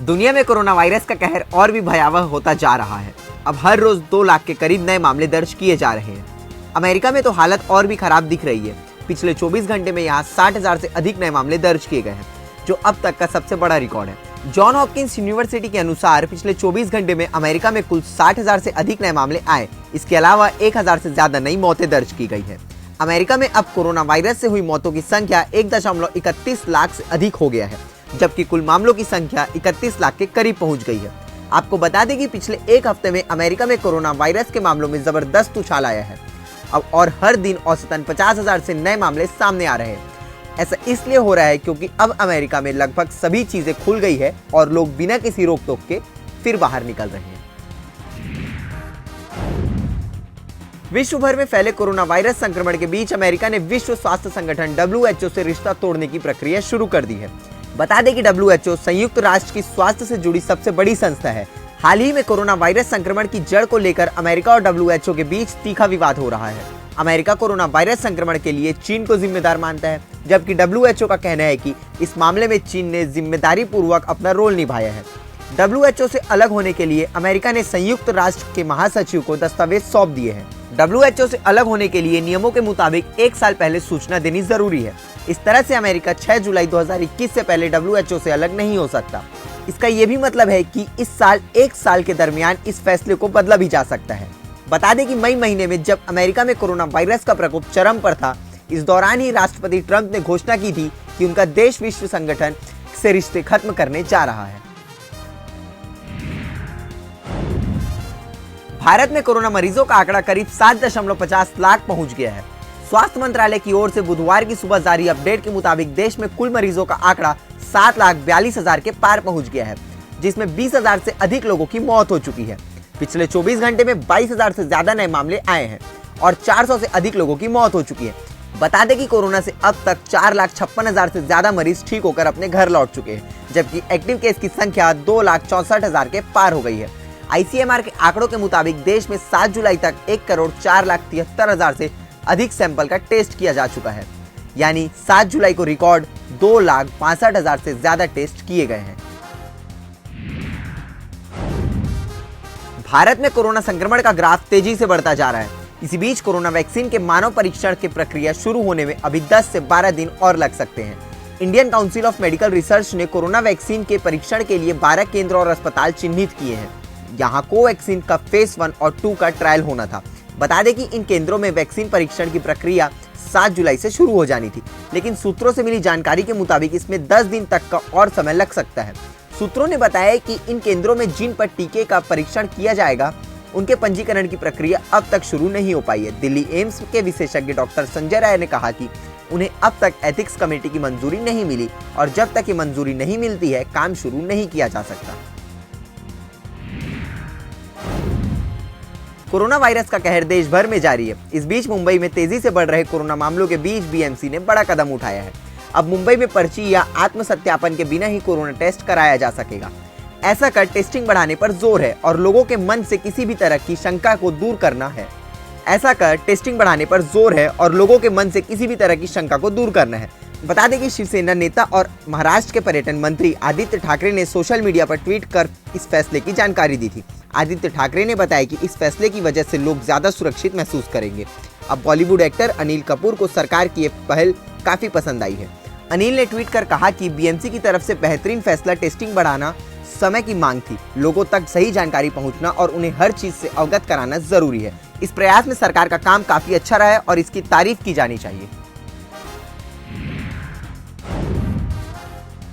दुनिया में corona virus का कहर और भी भयावह होता जा रहा है। अब हर रोज 2 लाख के करीब नए मामले दर्ज किए जा रहे हैं। अमेरिका में तो हालत और भी खराब दिख रही है। पिछले 24 घंटे में यहाँ 60,000 से अधिक नए मामले दर्ज किए गए हैं, जो अब तक का सबसे बड़ा रिकॉर्ड है। जॉन हॉपकिंस यूनिवर्सिटी के अनुसार पिछले 24 घंटे में अमेरिका में कुल 60,000 से अधिक नए मामले आए। इसके अलावा 1,000 से ज्यादा नई मौतें दर्ज की गई है। अमेरिका में अब कोरोना वायरस से हुई मौतों की संख्या 1.31 लाख से अधिक हो गया है, जबकि कुल मामलों की संख्या 31 लाख के करीब पहुंच गई है। आपको बता दें कि पिछले एक हफ्ते में अमेरिका में कोरोना वायरस के मामलों में जबरदस्त उछाल आया है। अब और हर दिन औसतन 50,000 से नए मामले सामने आ रहे हैं। ऐसा इसलिए हो रहा है क्योंकि अब अमेरिका में लगभग सभी चीजें खुल गई है और लोग बिना किसी रोक टोक के फिर बाहर निकल रहे हैं। विश्व भर में फैले कोरोना वायरस संक्रमण के बीच अमेरिका ने विश्व स्वास्थ्य संगठन WHO से रिश्ता तोड़ने की प्रक्रिया शुरू कर दी है। बता दें कि WHO संयुक्त राष्ट्र की स्वास्थ्य से जुड़ी सबसे बड़ी संस्था है। हाल ही में कोरोना वायरस संक्रमण की जड़ को लेकर अमेरिका और WHO के बीच तीखा विवाद हो रहा है। अमेरिका कोरोना वायरस संक्रमण के लिए चीन को जिम्मेदार मानता है, जबकि WHO का कहना है कि इस मामले में चीन ने जिम्मेदारी पूर्वक अपना रोल निभाया है। WHO से अलग होने के लिए अमेरिका ने संयुक्त राष्ट्र के महासचिव को दस्तावेज सौंप दिए हैं। WHO से अलग होने के लिए नियमों के मुताबिक 1 साल पहले सूचना देनी जरूरी है। इस तरह से अमेरिका 6 जुलाई 2021 से पहले WHO से अलग नहीं हो सकता। इसका ये भी मतलब है कि इस साल 1 साल के दरमियान इस फैसले को बदला भी जा सकता है। बता दें कि मई महीने में जब अमेरिका में कोरोना वायरस का प्रकोप चरम पर था, इस दौरान ही राष्ट्रपति ट्रंप ने घोषणा की थी कि उनका देश विश्व संगठन से रिश्ते खत्म करने जा रहा है। भारत में कोरोना मरीजों का आंकड़ा करीब 7.50 लाख पहुंच गया है। स्वास्थ्य मंत्रालय की ओर से बुधवार की सुबह जारी अपडेट के मुताबिक देश में कुल मरीजों का आंकड़ा 7,42,000 के पार पहुंच गया है, जिसमें 20,000 से अधिक लोगों की मौत हो चुकी है। पिछले 24 घंटे में 22,000 से ज्यादा नए मामले आए हैं और 400 से अधिक लोगों की मौत हो चुकी है। बता दें कि कोरोना से अब तक 4,56,000 से ज्यादा मरीज ठीक होकर अपने घर लौट चुके हैं, जबकि एक्टिव केस की संख्या 2,64,000 के पार हो गई है। ICMR के आंकड़ों के मुताबिक देश में 7 जुलाई तक 1,04,73,000 से अधिक सैंपल का टेस्ट किया जा चुका है, यानी 7 जुलाई को रिकॉर्ड 2,62,000 से ज्यादा टेस्ट किए गए हैं। भारत में कोरोना संक्रमण का ग्राफ तेजी से बढ़ता जा रहा है। इसी बीच कोरोना वैक्सीन के मानव परीक्षण की प्रक्रिया शुरू होने में अभी 10 से 12 दिन और लग सकते हैं। Indian council of medical research ने कोरोना वैक्सीन के परीक्षण के लिए 12 केंद्र और अस्पताल चिन्हित किए हैं। यहाँ कोवैक्सीन का फेज 1 और 2 का ट्रायल होना था। बता दें कि इन केंद्रों में वैक्सीन परीक्षण की प्रक्रिया 7 जुलाई से शुरू हो जानी थी, लेकिन सूत्रों से मिली जानकारी के मुताबिक इसमें 10 दिन तक का और समय लग सकता है। सूत्रों ने बताया कि इन केंद्रों में जिन पर टीके का परीक्षण किया जाएगा, उनके पंजीकरण की प्रक्रिया अब तक शुरू नहीं हो पाई है। दिल्ली एम्स के विशेषज्ञ डॉक्टर संजय राय ने कहा कि उन्हें अब तक एथिक्स कमेटी की मंजूरी नहीं मिली और जब तक ये मंजूरी नहीं मिलती है, काम शुरू नहीं किया जा सकता। कोरोना वायरस का कहर देश भर में जारी है। इस बीच मुंबई में तेजी से बढ़ रहे कोरोना मामलों के बीच BMC ने बड़ा कदम उठाया है। अब मुंबई में पर्ची या आत्म सत्यापन के बिना ही कोरोना टेस्ट कराया जा सकेगा। ऐसा कर टेस्टिंग बढ़ाने पर जोर है और लोगों के मन से किसी भी तरह की शंका को दूर करना है। बता दें कि शिवसेना नेता और महाराष्ट्र के पर्यटन मंत्री आदित्य ठाकरे ने सोशल मीडिया पर ट्वीट कर इस फैसले की जानकारी दी थी। आदित्य ठाकरे ने बताया कि इस फैसले की वजह से लोग ज्यादा सुरक्षित महसूस करेंगे। अब बॉलीवुड एक्टर अनिल कपूर को सरकार की ये पहल काफी पसंद आई है। अनिल ने ट्वीट कर कहा कि BMC की तरफ से बेहतरीन फैसला टेस्टिंग बढ़ाना समय की मांग थी। लोगों तक सही जानकारी पहुंचना और उन्हें हर चीज से अवगत कराना जरूरी है। इस प्रयास में सरकार का काम काफी अच्छा रहा है और इसकी तारीफ की जानी चाहिए।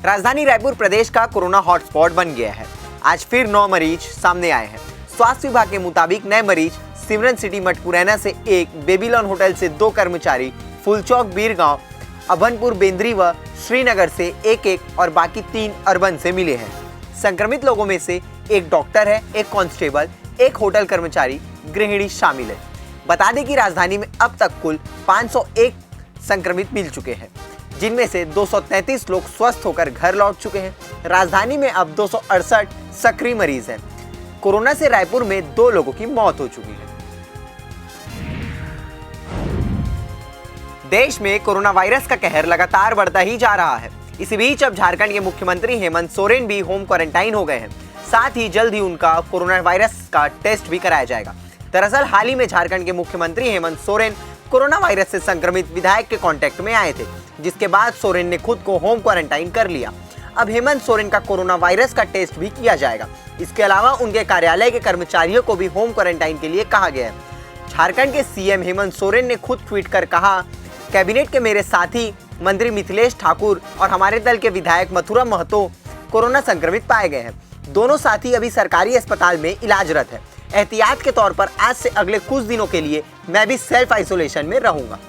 राजधानी रायपुर प्रदेश का कोरोना हॉटस्पॉट बन गया है। आज फिर 9 मरीज सामने आए हैं। स्वास्थ्य विभाग के मुताबिक नए मरीज सिमरन सिटी मठपुरैना से 1, बेबीलोन होटल से 2 कर्मचारी, फुलचौक बीरगांव, अभनपुर बेंद्री व श्रीनगर से 1-1 और बाकी 3 अर्बन से मिले हैं। संक्रमित लोगों में से 1 डॉक्टर है, 1 कांस्टेबल, 1 होटल कर्मचारी, गृहिणी शामिल है। बता दें कि राजधानी में अब तक कुल 501 संक्रमित मिल चुके हैं, जिनमें से 233 लोग स्वस्थ होकर घर लौट चुके हैं। राजधानी में अब 268 सक्रिय मरीज हैं। कोरोना से रायपुर में 2 लोगों की मौत हो चुकी है। देश में कोरोना वायरस का कहर लगातार बढ़ता ही जा रहा है। इसी बीच अब झारखंड के मुख्यमंत्री हेमंत सोरेन भी होम क्वारंटाइन हो गए हैं। साथ ही जल्द ही उनका कोरोना वायरस का टेस्ट भी कराया जाएगा। दरअसल हाल ही में झारखंड के मुख्यमंत्री हेमंत सोरेन कोरोना वायरस से संक्रमित विधायक के कांटेक्ट में आए थे, जिसके बाद सोरेन ने खुद को होम क्वारंटाइन कर लिया। अब हेमंत सोरेन का कोरोना वायरस का टेस्ट भी किया जाएगा। इसके अलावा उनके कार्यालय के कर्मचारियों को भी होम क्वारंटाइन के लिए कहा गया है। झारखंड के सीएम हेमंत सोरेन ने खुद ट्वीट कर कहा, कैबिनेट के मेरे साथी मंत्री मिथिलेश ठाकुर और हमारे दल के विधायक मथुरा महतो कोरोना संक्रमित पाए गए हैं। दोनों साथी अभी सरकारी अस्पताल में इलाजरत है। एहतियात के तौर पर आज से अगले कुछ दिनों के लिए मैं भी सेल्फ आइसोलेशन में रहूंगा।